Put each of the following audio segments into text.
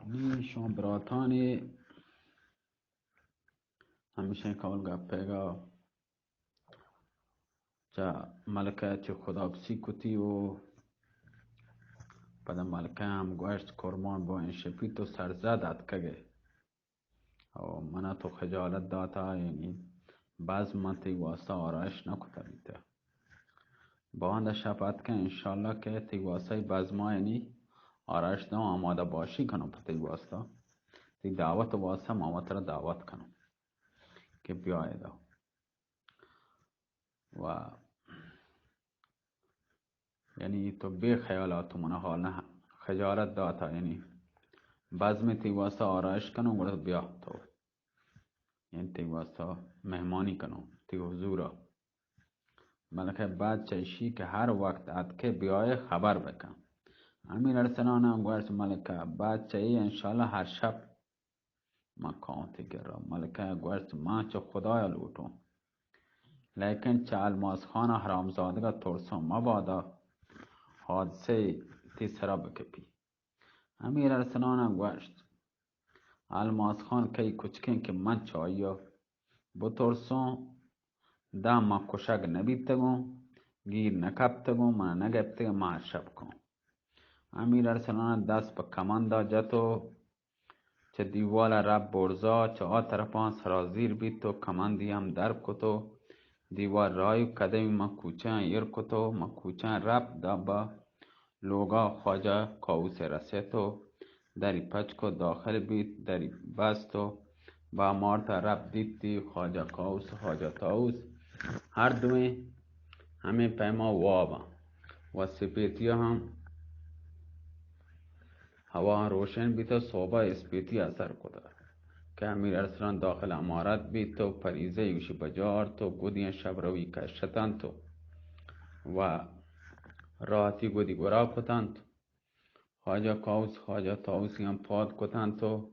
نی شما براتانی همیشه کول گپیگا چه ملکه چه خدابسی کتی و پدا ملکه هم گوشت کرمان با این شپی تو سرزدت کگه و منا تو خجالت داتا یعنی بعض من تی واسه آرایش نکتا بیتا با انده شپت که انشالله که تی واسه بعض ما یعنی آرایش دام آماده باشی کنم پا تی واسه تی دعوت واسه مامت را دعوت کنم که بیاید و یعنی تو بی خیالات من حال نه خجالت داتا یعنی بعض تی واسه آرایش کنم ورد بیا تو یعنی تی واسه مهمانی کنم تی حضورا بلکه بعد چشی که هر وقت ات که بیای خبر بکن امیر ارسلان هم گوشت ملکه بعد چهی انشالله هر شب ما کانتی گرم ملکه گوشت ما چه خدای لوٹوں لیکن چه الماس خان حرامزادگا ترسم مبادا حادثه تی سرا بکپی امیر ارسلان هم گوشت الماس خان کی کچکن که من چایا بترسم دا ما کشک نبیتگم گیر نکبتگم من نگبتگم ما هر شب کن امیر ارسلان دست به کمان دا جتو چه دیوال رب برزا چه آ طرفان سرازیر بیت تو کماندی هم درب کتو دیوال رایو کدمی ما کوچن ایر کتو ما کوچن رب دا با لوگا خواجه کاوس رسیتو دری پچ کو داخل بیت دری بستو با مارتا رب دیتی خواجه کاوس خواجه تاوس هر دوی همه پیما وابا و سپیتی هم هوا روشن بیت صوبه اسپیتی اثر کده که امیر ارسلان داخل امارت بیت تو پریزه یوشی بجار تو گودین شب روی کشتن تو و راحتی گودی گرا کتن تو خواجه کاوس خواجه تاوسی هم پاد کتن تو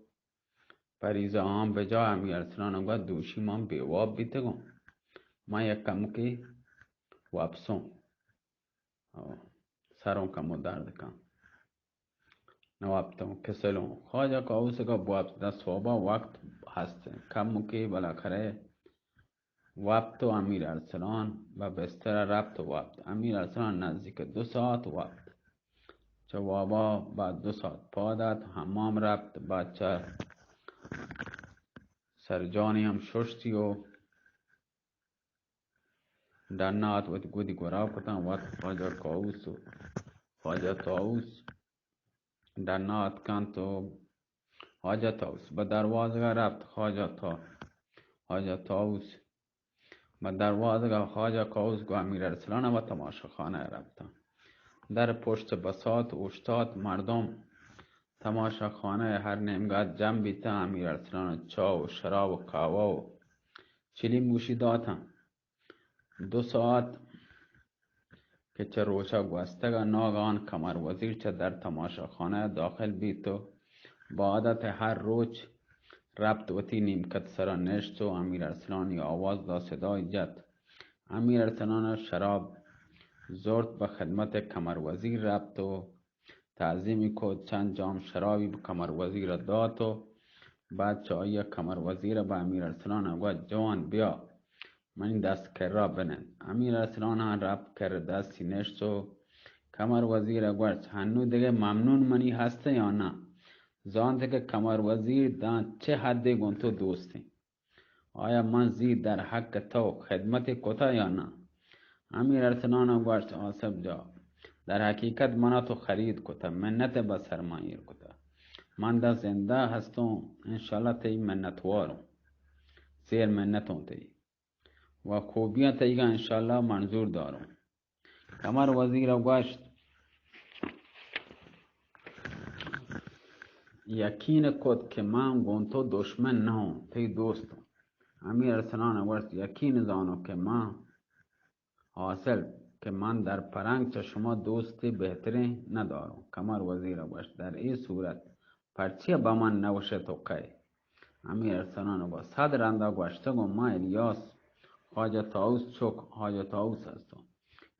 پریزه هم بجا امیر ارسلان هم گفت دوشی من بیواب بیتگم من یک کم که وابسون سرم کمو درد کن نوابتم کسلون خواجه کاوس کا بوابس دا صوبه وقت هست کم که بالاخره وقت امیر ارسلان و بستر ربط وقت امیر ارسلان نزدیک 2 ساعت وقت چه وابا بعد 2 ساعت پادت حمام ربط بچه سرجانی هم ششتی و در نهات و گودی گرا کتن وقت خواجه کاوس و خواجه تاوس در نهات کن تو خواجه تاوس به دروازه ربط خواجه تاوس و دروازه خواجه کاوس گو امیر ارسلان و تماشا خانه رفتن در پشت بساط اوشتاد مردم تماشا خانه هر نمگاه جمع بیتا امیر ارسلان چا و شراب و قهوه و چلی موشی داتن 2 ساعت که چه روشا گوستگا ناگان کمر وزیر چه در تماشا خانه داخل بیتو با عادت هر روز ربط وتی نیمکت سرا نشت و امیر ارسلانی آواز دا صدای جد امیر ارسلان شراب زورت به خدمت کمر وزیر ربط و تعظیمی کو چند جام شرابی به کمر وزیر داد و بعد چایی کمر وزیر به امیر ارسلان گفت جوان بیا من این دست کرا بنن امیر ارسلان ها ربط کرد دستی نشت و کمر وزیر گفت هنو دیگه ممنون منی هسته یا نه زانده که کمر وزیر دان چه حده گون تو دوستی آیا من زید در حق تو خدمت کتا یا نه امیر ارسلان گوشت آصف جا در حقیقت منا تو خرید کتا منت با سرمایه کتا من دا زنده هستم انشالله تی منتوارم زیر منتون تی و خوبیاں تیگا انشالله منظور دارم کمر وزیر گوشت یقین کد که من گون تو دشمن نهم تی دوستم امیر ارسلان گوشت یقین زانو که من حاصل که من در پرنگ چه شما دوستی بهتری ندارم کمر وزیر گوشت در این صورت پرچیه با من نوشه تو قی امیر ارسلان گوشت صد رنده گوشته گم ما الیاس خواجه تاوس چوک خواجه تاوس هستم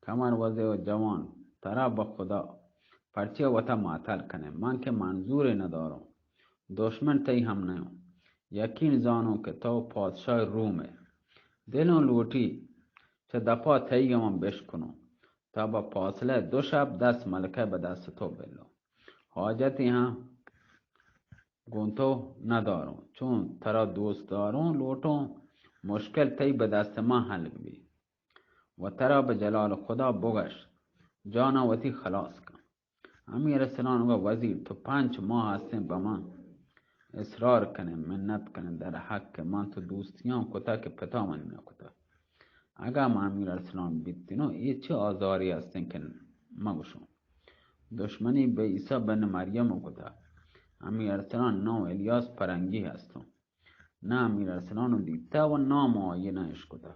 کمر وزیر جوان ترا به خدا پرچیه وطا معطل کنه من که منظوری ندارم دشمن تی هم نیام. یقین زانو که تو پادشاه رومه. دلون لوٹی چه دپا تیگ من بشکنم. تا با فاصله 2 شب دست ملکه به دست تو بلو. حاجتی هم گونتو ندارم چون ترا دوست دارم لوٹوں مشکل تی به دست من حل بی و ترا به جلال خدا بگشت جانا وتی خلاص کن. امیر سنان و وزیر تو 5 ماه هستیم به من اصرار کنه منت کنه در حق من تو دوستیان کتا که پتا من نکتا. اگه ما امیر ارسلان بیتینو ای چه آزاری هستین که مگوشون دشمنی به عیسی بن مریم کتا. امیر ارسلان نو الیاس پرنگی هستم نه امیر ارسلانو دیده و نام آینهش کتا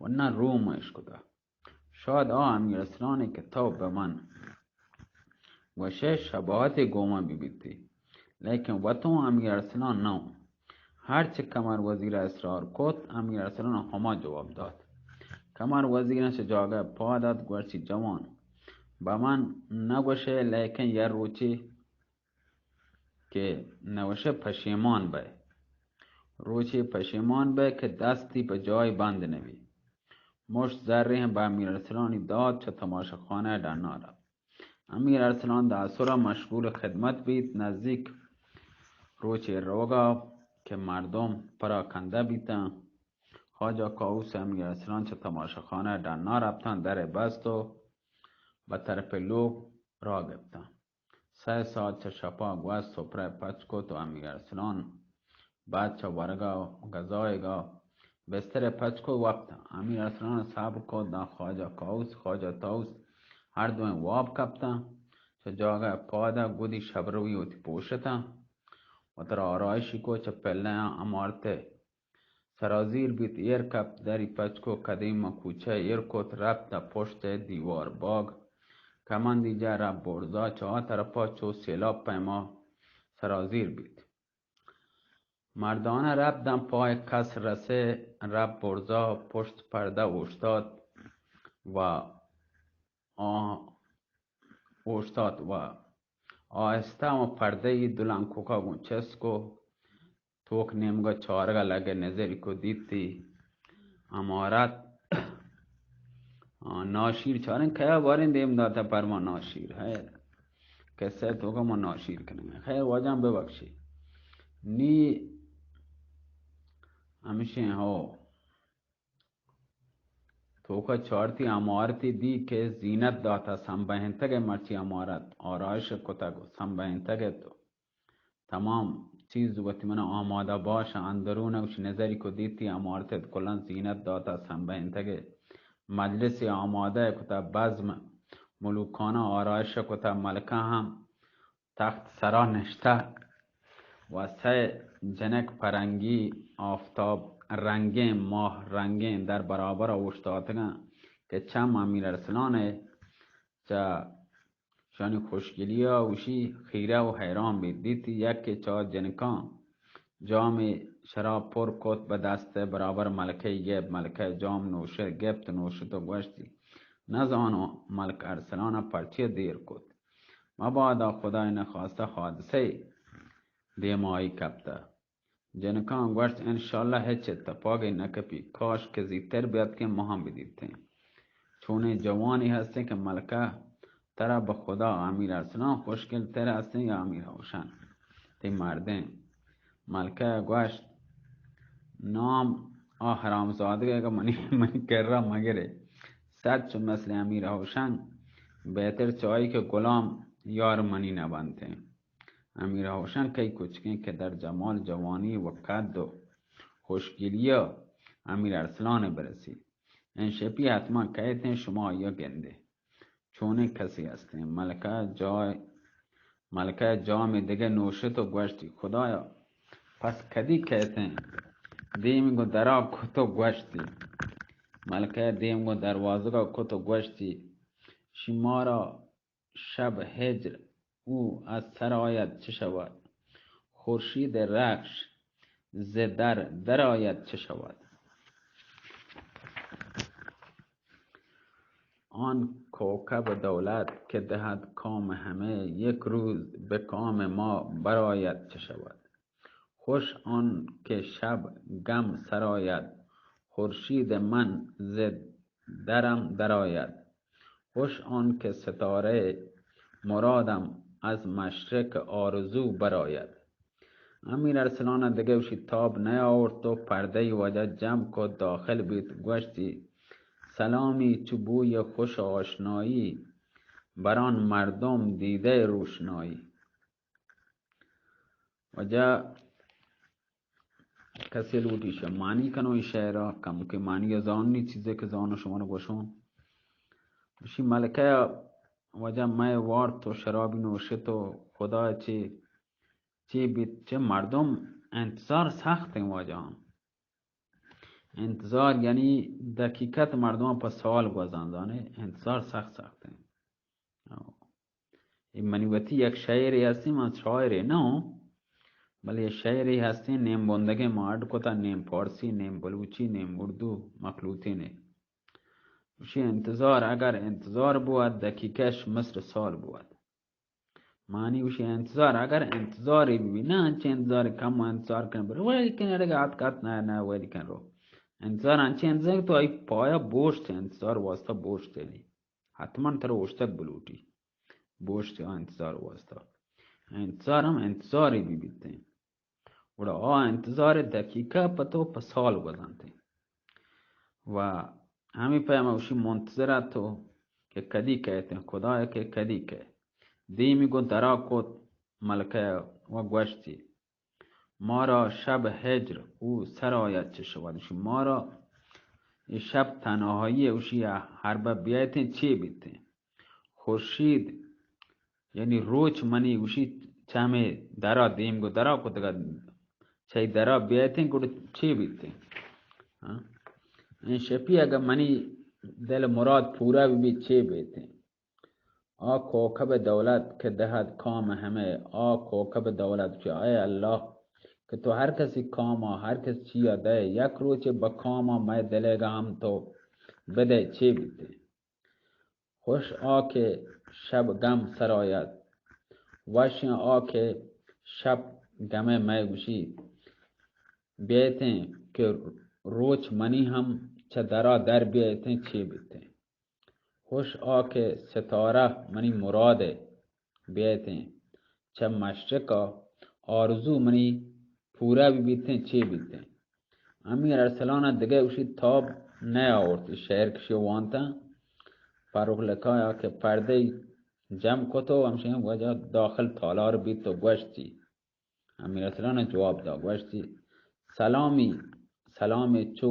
و نه رومش کتا. شاید امیر ارسلانی که تو به من و شباهت گوما بیبیتی لیکن و تو امیر ارسلان نو. هرچه کمر وزیر اصرار کت امیر ارسلان هما جواب داد. کمر وزیرش جاگه پا داد گوشتی جوان با من نگوشه لیکن یه روچی که نوشه پشیمان به روچی پشیمان به که دستی به جای بند نوی. مشت ذره به امیر ارسلانی داد چه تماشاخانه در نارد. امیر ارسلان در سرا مشغول خدمت بید. نزدیک روچی روگا که مردم پراکنده بیتن. خواجه کاووس امیر ارسلان چه تماشاخانه در نارفتن در بست و به طرف لوگ را گفتن. 3 ساعت چه شپا گوست سپره پچکو تو امیر ارسلان بعد چه ورگا و گزایگا بستر پچکو وقتا. امیر ارسلان صبر کو دا خواجه کاووس خواجه تاوس هر دوین واب کپتا چه جاگه پادا گودی شبروی و تی پوشتا و در آرایشی کو چه پله امارته سرازیر بیت ایر کپ دری پچکو قدیم کوچه ایر کت رفت پشت دیوار باگ کمان دیجا رب برزا چه طرفا چو سیلاب پیما سرازیر بیت. مردانه رفتم پای کس رسه رب برزا پشت پرده اوشتاد و آهسته و پرده دلانکوکا گونچسکو توک نیمگا چارگا لگه نظری کو دیتی امارت ناشیر چارن کیا بارین دیم داتا پر ما ناشیر خیر کسه توکا ما ناشیر کنیم خیر واجم ببخشی نی همیشه ها توکا چارتی امارتی دی که زینت داتا سنبهنتگ مرچی امارت آرایش کتگو سنبهنتگ تو تمام چیز وقتی من آماده باشه اندرونش نظری کو دیتی امارتت کلن زینت داتا سنبهنتگ مجلس آماده کتا بزم ملوکانه آرایش کتا ملکه هم تخت سرا نشته و 3 جنک پرنگی آفتاب رنگین ماه رنگین در برابر اوشتاتگن که چم امیر ارسلانه چه شانی خوشگلی اوشی خیره و حیران بید. دیتی یکی 4 جنکان جام شراب پر کت به دست برابر ملکه گب. ملکه جام نوشه گبت نوشت و گوشتی نزانو ملک ارسلان پرچه دیر کت مبادا خدای نخواسته حادثه دیمایی کپته. جنکان گوشت انشالله هیچ اتفاقی نکپی کاش که زیتر بیاد که ما هم بدیدتیم چون جوانی هستی که ملکه ترا به خدا امیر ارسلان خوشگل تر هستی یا امیر روشن تی مردین. ملکه گوشت نام حرامزاده که منی کرا مگره سچ مثل امیر روشن بهتر چایی که غلام یار منی نبنده. امیر روشن کی کچکین که در جمال جوانی و قد و خوشگلی امیر ارسلان برسید. این شپی حتما کهتین شما یا گنده چونه کسی هستین. ملکه جام دیگه نوشت و گوشتی خدایا پس کدی کهتین دیمگو درا کتو گوشتی. ملکه دیمگو دروازگا کتو گوشتی شمارا شب هجر او از سر آید چه شود خورشید رخش ز در آید چه شود. آن کوکب دولت که دهد کام همه، یک روز به کام ما برآید چه شود. خوش آن که شب گم سرآید، خورشید من ز درم درآید. خوش آن که ستاره مرادم از مشرق آرزو برآید. امیر ارسلان دیگه وشی تاب نیاورد و پرده وجه جمع کد داخل بیت گوشتی سلامی چو بوی خوش آشنایی، بران مردم دیده روشنایی. وجه کسی لوٹیشه معنی کنو این شعرها کم که معنی زان نی چیزه که زان شما رو گوشون بشی ملکه وجه مای وارد تو شرابی نوشه تو خدا چی بیت چه مردم انتظار سخت این وجه هم انتظار یعنی دقیقت مردم پس سوال گذاندانه انتظار سخت ہے. این منیوتی یک شاعری هستی من شاعری نه بله یه شاعری هستی نیم بندگه مارد کتا نیم پارسی نیم بلوچی نیم اردو مخلوطی نه وشی انتظار اگر انتظار بود دقیقش مثل سال بود معنی وشی انتظار اگر انتظاری ببی نه چه انتظاری کم انتظار کنه بره ولی کنه رگه کت نه ولی کن رو انتظار انچه انتظار تو ای پایا بوشت انتظار واسطه بوشت نی حتما تر وشتک بلوٹی بوشت انتظار واسطه انتظار هم انتظاری بیبیده وڑا انتظار دقیقه پتو پسال گذانتے و ہمیں پیموشی منتظرہ تو کہ کدی کہتے ہیں خدا ہے کہ کدی کہ دیمی گو درا کو ملکہ و گوشتی مارا شب هجر او سرایت چه شود مارا شب تنهایی اوشی هر با بیایتیں چی بیتیں خورشید یعنی روچ منی اوشی چامه درا دیم گو درا کو تگا چای درا بیایتیں کو چی بیتیں این شپی اگر منی دل مراد پورا بھی چی بیتیں آ کوکب دولت که دهد کام همه آ کوکب دولت که آی الله که تو هر کسی کاما هر کسی چیا ده یک روچه با کاما مای دلگا هم تو بده چی بیده خوش آ که شب گم سرایت وشن آ که شب گم مای گوشی بیتیں که روچ منی هم چه درا در بیتیں چی بیده خوش آ که ستاره منی مراده بیتیں چه مشرقا آرزو منی پورا بیتیں چی بیتیں امیر ارسلان دیگه اوشی تاب نیاورد شعر کشی وانتا فاروق لکایا که پرده جمع کتو همشه وجه داخل تالار بیت تو گوشتی امیر ارسلان جواب دا گوشتی سلامی چو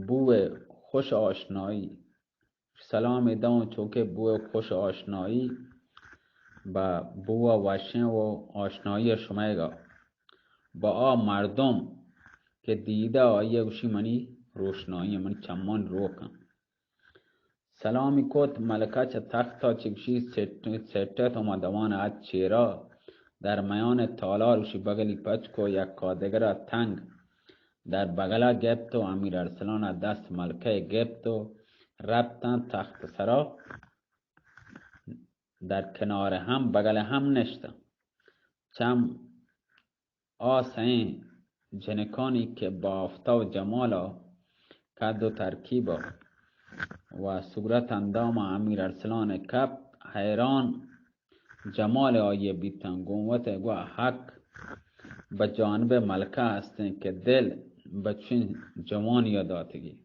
بو خوش آشنایی سلام دام چوکه بو خوش آشنایی با بو وشن و آشنایی شمایگا با آ مردم که دیده آیه گوشی منی روشنایی منی چمان روکن سلامی کت ملکه چه تختا چکشی سٹت و مدوان اد چیرا در میان تالار گوشی بگلی پچکو یک کادگر تنگ در بغلا گبت و امیر ارسلان دست ملکه گبت و ربطن تخت سرا در کنار هم بغل هم نشتن چم آسین جنکانی که بافتا و جمالا قد و ترکیبا و صورت اندام امیر ارسلان کپ حیران جمال آیه بیتن گومت گو حق بجانب ملکه هستن که دل بچین جوان یاداتگی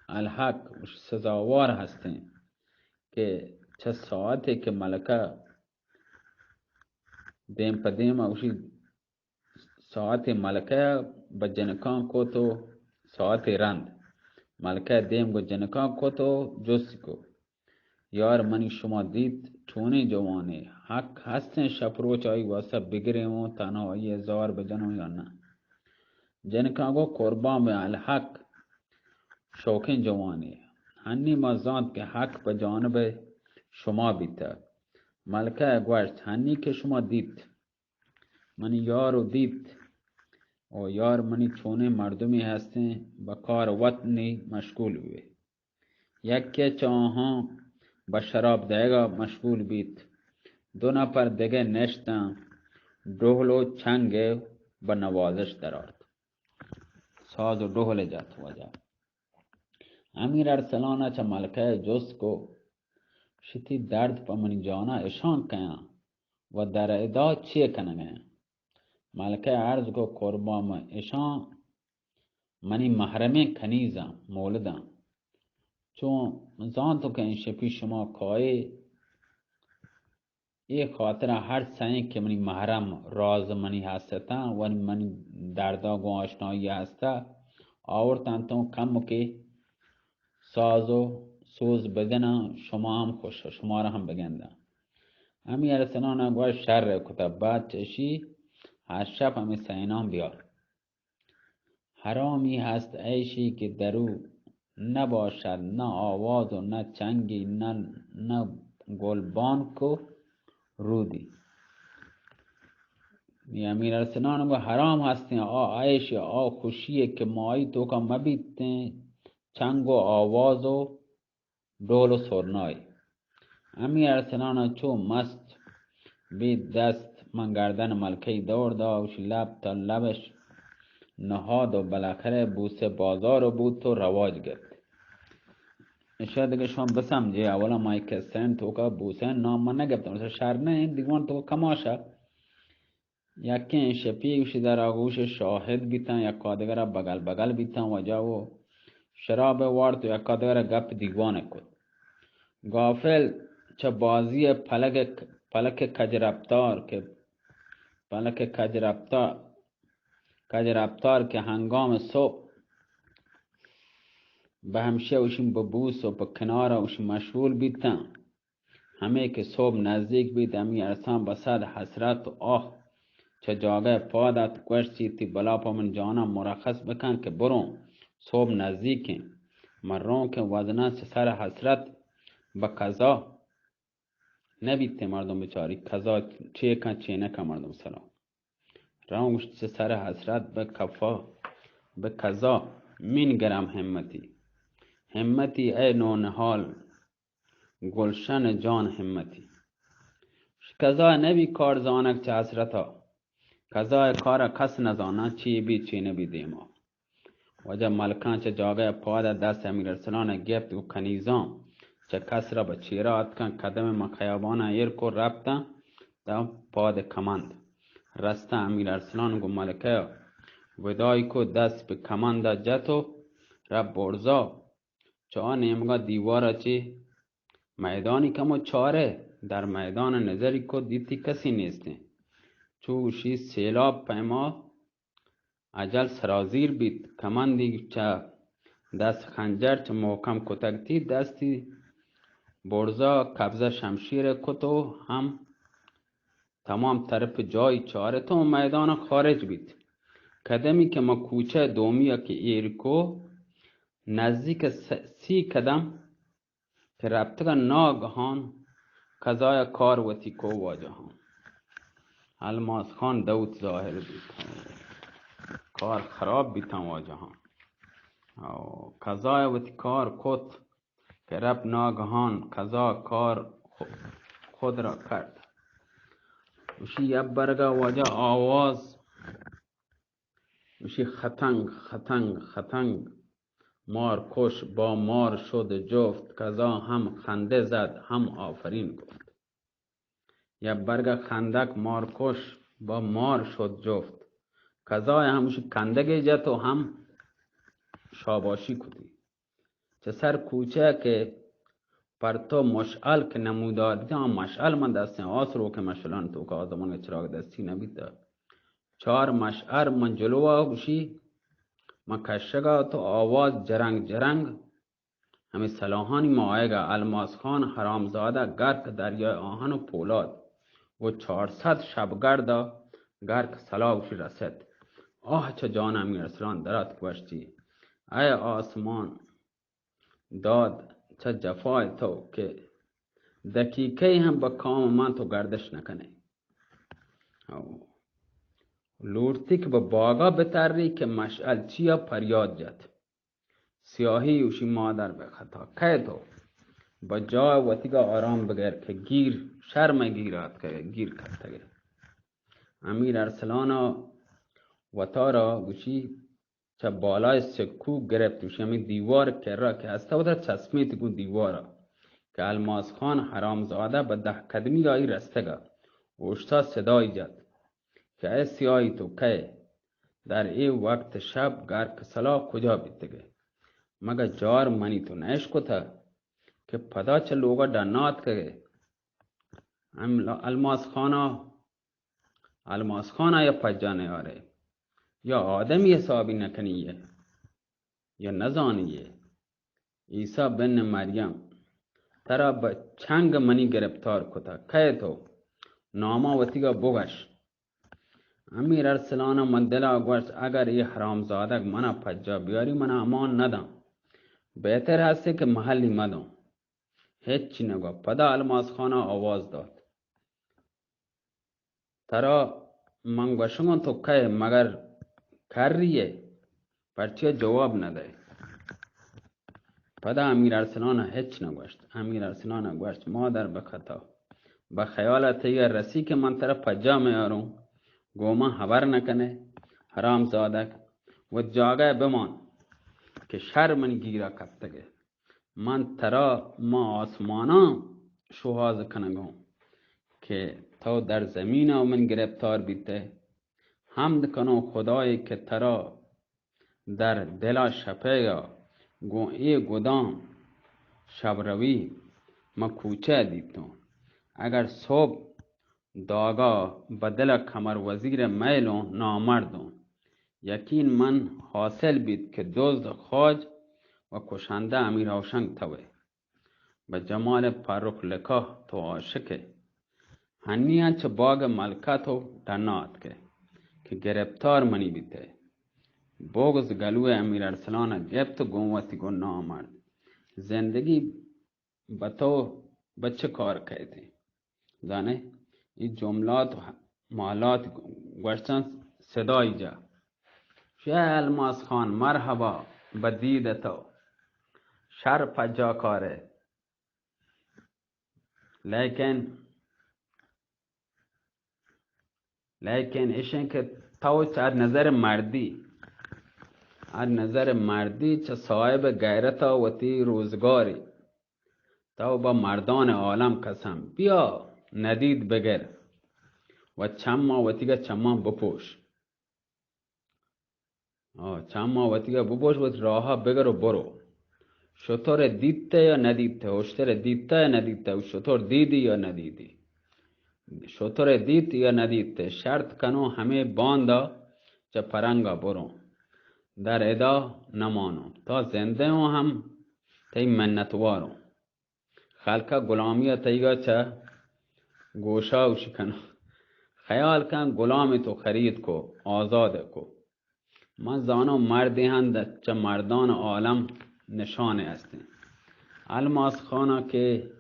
الحق سزاوار هستن که چه ساعته که ملکه دیم پدیم اوشی ساعت ملکه با جنکان کو تو ساعت رند ملکه دیم گو جنکان کو تو جسی کو یار منی شما دید چونه جوانه حق هستن شپروچ آئی واسه بگریم و تنهایی زار بجنو یا نه جنکان گو قربان به الحق شوکن جوانه هنی مزاند که حق به جانب شما بیته ملکه گوشت هنی که شما دید منی یارو دید و یار منی چونه مردمی هستن با کار وطنی مشغول ہوئے یکی چه آنها به شراب دیگه مشغول بید. 2 نفر دیگه نشتن. ڈهل و چنگ به نوازش درآورد. ساز و ڈهل جت وجه. امیر ارسلان چه ملکه جست کو شتی درد پا منی جانا اشان کیا و در ادا چیه کنگه. ملکه عرض کو قربام اشان منی محرم کنیزم مولدم. چون زان تو که این شپی شما کایی ای خاطر هر سنی که منی محرم راز منی هستتا و منی دردا گو آشنایی هستا آورتن تو کم که ساز و سوز بدن شما هم خوش شما را هم بگندن. همی ارسلان گوش شر کتب بعد چشی هر شب همی سینام بیار. حرامی هست عیشی که درو نباشد نه آواز و نه چنگی نه گلبان کو رودی. امیر ارسلان گو حرام هستین آ عیشی آ خوشیه که مایی تو کا مبیتن چنگ و آواز و ڈول و سرنای. امیر ارسلان چو مست بید دست من گردن ملکه دور داشت لب تا لبش نهاد و بالاخره بوسه بازار بود تو رواج گرفت. اشاره دیگه شما بسمجه اولا مایی کسین تو که بوسه نام من نگفتم مثلا شر نه دیگوان تو کماشه یکی این شپیگوشی در آگوش شاهد بیتن یکا دیگر بگل بگل بیتن و جاو شراب وارد و یکا دیگر گپ دیگوانه کد. غافل چه بازی پلک کجرفتار که پلک کجرفتار که هنگام صبح به همشه اوشیم ببوس و به کنار اوشیم مشغول بیتن. همه که صبح نزدیک بید امی ارسان بسد حسرت و آه چه جاگه پادت گوشتی تی بلا پا من جانم مرخص بکن که برون صبح نزدیکیم مرون که وزنه سر حسرت به قضا نبیته مردم بچاری قضا چه کن چه نکن مردم سلام رون گوشت سر حسرت به قضا مین گرم همتی ای نونهال گلشن جان همتی. قضا نبی کار زانک چه حسرتا قضای کار کس نزانه چی بی چی نبی دیما. وجه ملکان چه جاگه پاد دست امیر ارسلان گفت و کنیزان چه کس را به چیرات کن قدم ما خیابان ایر کو ربطن دا پاد کمند رسته امیر ارسلان گو ملکه ودای کو دست به کمند جتو رب برزا چه آن امگا دیوارا چی میدانی کمو چاره در میدان نظری کو دیتی کسی نیسته. چوشی سیلاب پیما عجل سرازیر بید کمندی چه دست خنجر چه محکم کتکتی دستی برزا قبضه شمشیر کتو هم تمام طرف جای چاره تو میدان خارج بید. قدمی که ما کوچه دومیا که ایرکو نزدیک 30 قدم که ربطه ناگهان قضای کار و تیکو واجهان. الماس خان دوت ظاهر بید کار خراب بیتن واجهان قضای و کار کت که رب ناگهان قضا کار خود را کرد. وشی یه برگا واجه آواز وشی خطنگ مار کش با مار شد جفت قضا هم خنده زد هم آفرین گفت. یه برگا خندک مار کش با مار شد جفت قضای هموش کندگی جت و هم شاباشی کدی. چه سر کوچه که پر تو مشعل که نمودار دیده هم مشعل من دستیم آس رو که مشعلان تو که آزمان چراغ دستی نبیده 4 مشعر من جلو آگوشی من کشگا تو آواز جرنگ همی سلاحانی ما آیگا الماس خان حرامزاده گرک دریای آهن و پولاد و 400 شبگرد گرک سلاحوشی رسد. آه چه جان امیر ارسلان درات گوشتی ای آسمان داد چه جفای تو که دقیقه هم با کام من تو گردش نکنه. لورتی که با باغا بتری که مشعل چیا پریاد جد سیاهی اوشی مادر به خطا که تو با جای وطیگا آرام بگر که گیر شرم گیرات که گیر کرده. امیر ارسلانا وطارا گوشی چه بالای سکو گرفت وشی همین دیوار کرا که از تو در چسمیت گو دیوارا که الماس خان حرامزاده به 10 قدمی آئی رستگا اوشتا صدای جد که ای سیاهی تو که در ای وقت شب گر کسلا کجا بیتگه مگه جار منی تو نشکو تا که پدا چه لوگا دنات که الماس خانا یا پجانه آره یا آدمی حسابی نکنیه یا نزانیه عیسی بن مریم ترا به چنگ منی گرفتار کتا که تو ناما وطیگا بگش. امیر ارسلانا من دلا گوشت اگر یہ حرامزادک منا پجا بیاری منا امان ندم بهتر هسته که محلی مدم هیچی نگو. پدا الماس خانا آواز داد ترا من گوشنگون تو که مگر کریه پرچه جواب نده. پدا امیر ارسلانا هیچ نگوشت. امیر ارسلانا گوشت مادر بخطا به خیالت یه رسی که من ترا پجا میارم گوما خبر نکنه حرام زادک و جاگه بمان که شرمن گیرا کفتگه من ترا ما آسمانا شوهاز کنگم که تو در زمین و من گرفتار بیته حمد کنو خدایی که ترا در دل شپه یا گوئی گدام شب روی ما کوچه دیتم اگر صبح داغا بدل کمر وزیر میلو نامردم یقین من حاصل بید که دزد خواج و کشنده امیر هوشنگ توه به جمال فرخ لکه تو عاشقه هنیان چه باغ ملکه تو دنات که گرفتار منی بیته بغز گلوی امیر ارسلان گفت و گموتی گو نامرد زندگی به تو بچه کار کردی زانه این جملات و مالات گوشتن صدای جا شیع الماس خان مرحبا بدید تو شر پجا کاره لیکن ایشن که تو چه نظر مردی چه صاحب غیرتا و تی روزگاری تو با مردان عالم قسم بیا ندید بگر و چما وطیگا چما بپوش و راها بگر و برو شطور دیدته یا ندیدته هشتر دیدته یا ندیدته و شطور دیدی یا ندیدی شطور دید یا ندیدته شرط کنو همه باندا چه پرنگا برو در ادا نمانو تا زنده و هم تی منتوارو خلقا غلامی تیگا چه گوشا و شکنو خیال کن غلام تو خرید کو آزاد کو من زانو مردی هند چه مردان عالم نشانه هستی الماس خانا که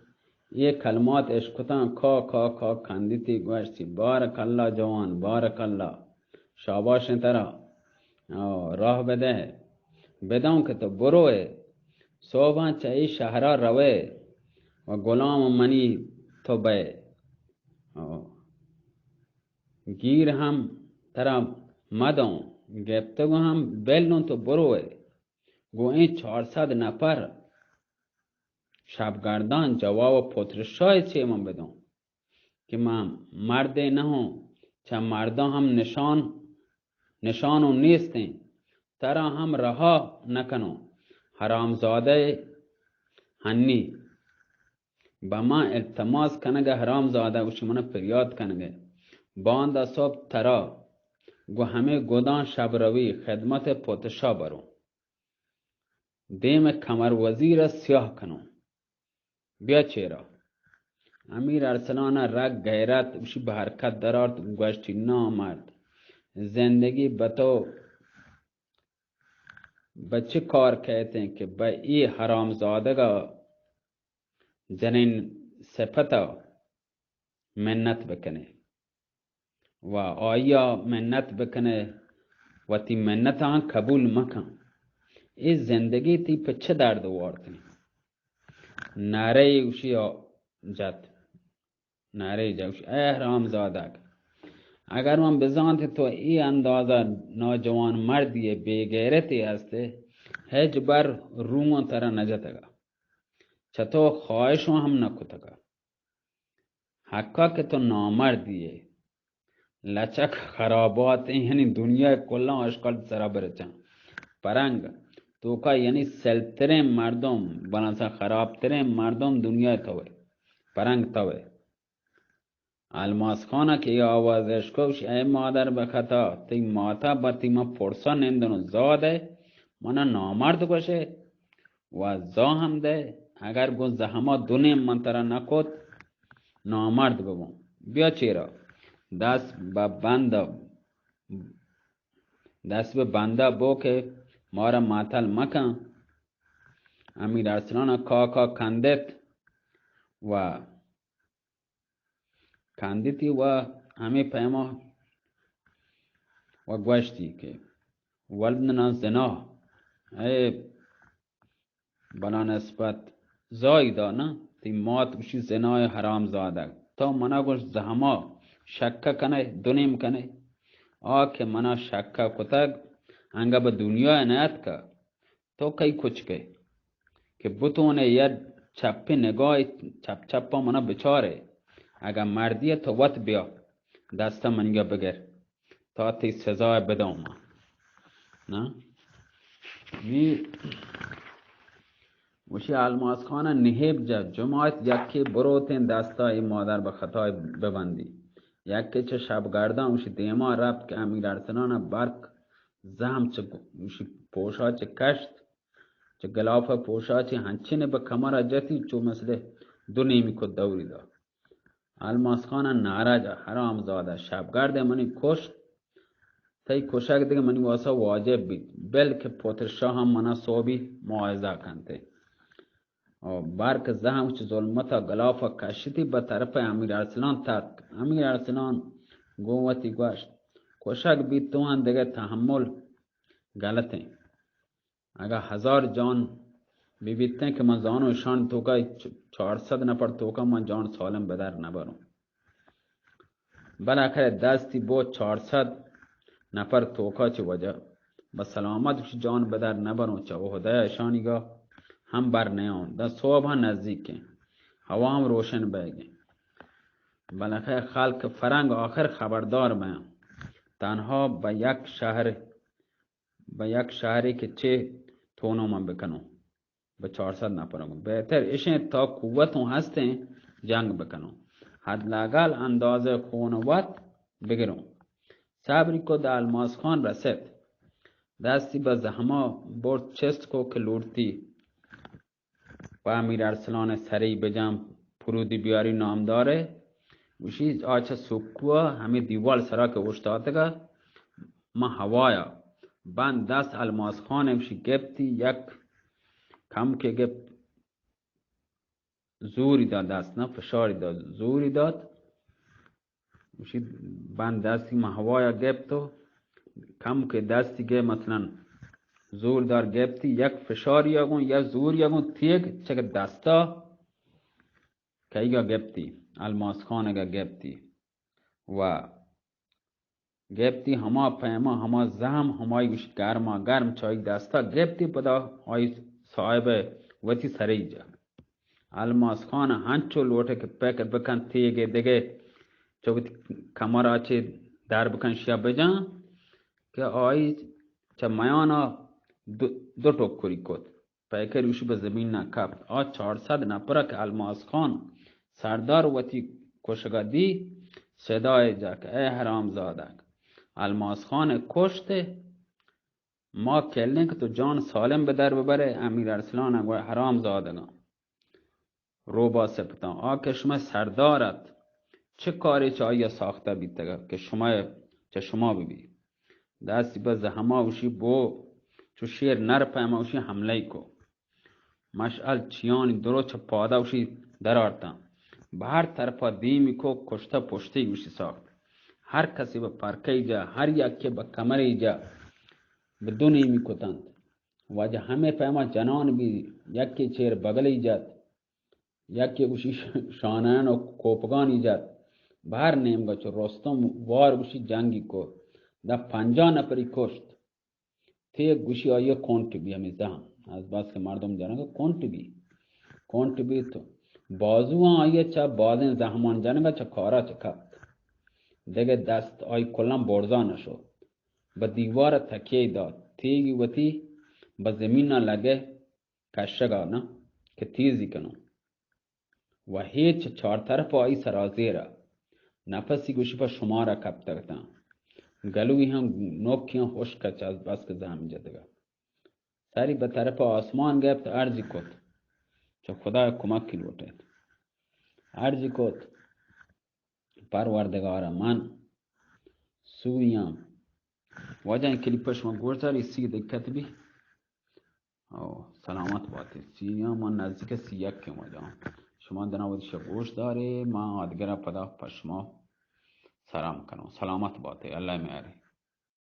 یہ کلمات اشکتان کا کا کا کندیتی گوشتی بارک اللہ جوان بارک اللہ شاباش ترا راه بده بدون که تو بروه صبح چه شهرها روه و غلام منی تو به گیر هم ترا مدون گفتگو هم بلنون تو بروه گو این 400 نفر شبگردان جواب پترشای چه من بدون که من مرده نه هم چه مرده هم نشانو نیستین ترا هم رها نکنو حرامزاده هنی با ما التماس کنگه حرامزاده وشی من فریاد کنگه بانده صبح ترا گو همه گدان شب روی خدمت پتشا برو دیم کمر وزیر سیاه کنو بیا چیرا امیر ارسلان رگ غیرت وشی به حرکت درارت گوشتی نامرد زندگی به تو بچه کار کہتے ہیں کہ با ای حرامزادگا جنین صفتا منت بکنے و آیا منت بکنے و تی منتان قبول مکن این زندگی تی په چه درد وارتنی نره اوشی جد نره جوش ای حرام زادک اگر من بزانت تو ای اندازه نوجوان مردی بیگیرتی هسته هیچ بر رومون ترا نجتگا چطور خواهشو هم نکتگا حقا که تو نامردیه لچک خرابات یعنی دنیا کلا اشکال سرا برچن پرنگ تو کا یعنی سلترین مردم بناسا خرابترین مردم دنیا توه پرنگ توه الماس خانه که یه آوازش کوش ای مادر بخطا تی ماتا با تی ما پرسا نندنو زاده منا نامرد باشه و زا هم ده اگر گو زحما دونیم منتره نکد نامرد ببون بیا چیرا دست به بنده بو که مارا ماتل مکن امیر ارسلان کاکا کندت و کندیتی و همه پیما و گوشتی که ولدنا زنا ای بنا نسبت زایدا نه تی مات بشی زنای حرام زاده تا منا گوش زهما شکه کنه دونیم کنه که منا شکه کتگ انگا به دنیا نیت که تو کئی کچ که بتونه یه چپی نگاه چپا منا بچاره اگر مردیه تو وقت بیا دستا منگا بگر تا تی سزای بدام نه وشی الماس خانه نهیب جد جماعت یکی بروتین دستا ای مادر به خطای ببندی یکی چه شبگردان وشی دیما رفت که امیر ارسلان برک زهم چه وشی پوشا چه کشت چه گلاف پوشا چه هنچینه به کمر جتی چو مثل دو نیمی کد دوری دا الماس خانه نارجا حرام زاده شبگرد منی کشت تی کشک دیگه منی واسه واجب بید بلکه پوتر شاه هم منا صوبی معایزه کنته برک زهم چه ظلمتا گلافا کشتی به طرف امیر ارسلان تک امیر ارسلان گوتی گوشت کشک بید تو هم دیگه تحمل غلطه اگر 1000 جان بیبیتن که من زانو شان توکا 400 نفر توکا من جان سالم بدر نبرم بالاخره دستی بود 400 نفر توکا چه وجه با سلامت جان بدر نبرم چه وحده شانیگا هم بر نیان در صبح نزدیکه هوا هم روشن بیگه بالاخره خلق فرنگ آخر خبردار بیم تنها به یک شهری که چه تونو من بکنم به 400 نفرم بهتر ایشن تا قوتون هستن جنگ بکنم حد لاگل اندازه خونوات بگیرم صبری کو د الماس خان رسید دستی به زحما برد چست کو که لورتی و امیر ارسلان سری بجم پرودی بیاری نام داره وشی آچه سکوه همه دیوال سرا که اشتاتگه ما هوایا بند دست الماس خانه وشی گپتی یک کم که گپ زوری داد دست نه فشاری داد زوری داد وشی بند دستی ما هوایا گپتو کم که دستی گه مثلا زور دار گپتی یک فشار یاگون یا زور یاگون تیگ چه دستا که ایگا گپتی الماس خانگا گپتی و گپتی هما پیما هما زهم همای گوش گرم چای دستا گپتی پدا های صاحب وتی سری جا الماس خان هنچو لوٹه که پیکر بکن تیگه دیگه چو کمر آچه در بکن شیا بجان که آئی چه میانا دو ٹوکری کد پیکر وشو به زمین نکفت 400 نپره که الماس خان سردار وتی کشگا دی صدای جا که ای حرام زادک الماس خان کشته ما کلنه که تو جان سالم به در ببره امیر ارسلان و حرام زادگان رو با سپتان که شما سردارت چه کاری چه آیا ساخته بیتگه که شما ببی دستی به زحما وشی بو چو شیر نر پیما وشی حمله کو مشعل چیانی درو چه پاده وشی در آرتن به هر طرفا دیمی کو کشته پشته وشی ساخت هر کسی به پرکه جا هر یکی به کمره جا به دو نیمی کتند वाज हमें पैमा जनान भी यक्के चेर बगल इजत यक्के उसी शानान और कोपगान इजत बाहर नेम गचो रोस्तम वार उसी जंगी को द पंजान अपरी कोष्ट थे गुशी आये कौंट भी हमें जहां आज बात के मर्दम जानेगा कौंट भी तो बाजुआ आये चा बाजें जहमान जानेगा चा खारा चखा देगे दस्त आई कोलम बोर्जा नशो ब दीवार थके दा थेगी वती ब जमीन ना लगे कशगा ना के तेजी कनो वहेच चार तरफ आई सराजेरा नफसी गुशी पर शुमारा कब तक था गलुई हम नोकियां होश का चास बस के जहां जदगा सारी बतरफ आसमान गैप तो अर्ज कोत जो खुदा कुमक की लोटे अर्ज कोत परवरदिगार मन सुइयां वजह क्लिपश में गोरसार इसी दिक्कत भी सलामत बात है सीया मन नजदीक सियाक के वजह शुमा दनावद शगोश दारे मां अदगरा पदा पश्मा सलाम करो सलामत बात है अल्लाह में आ रही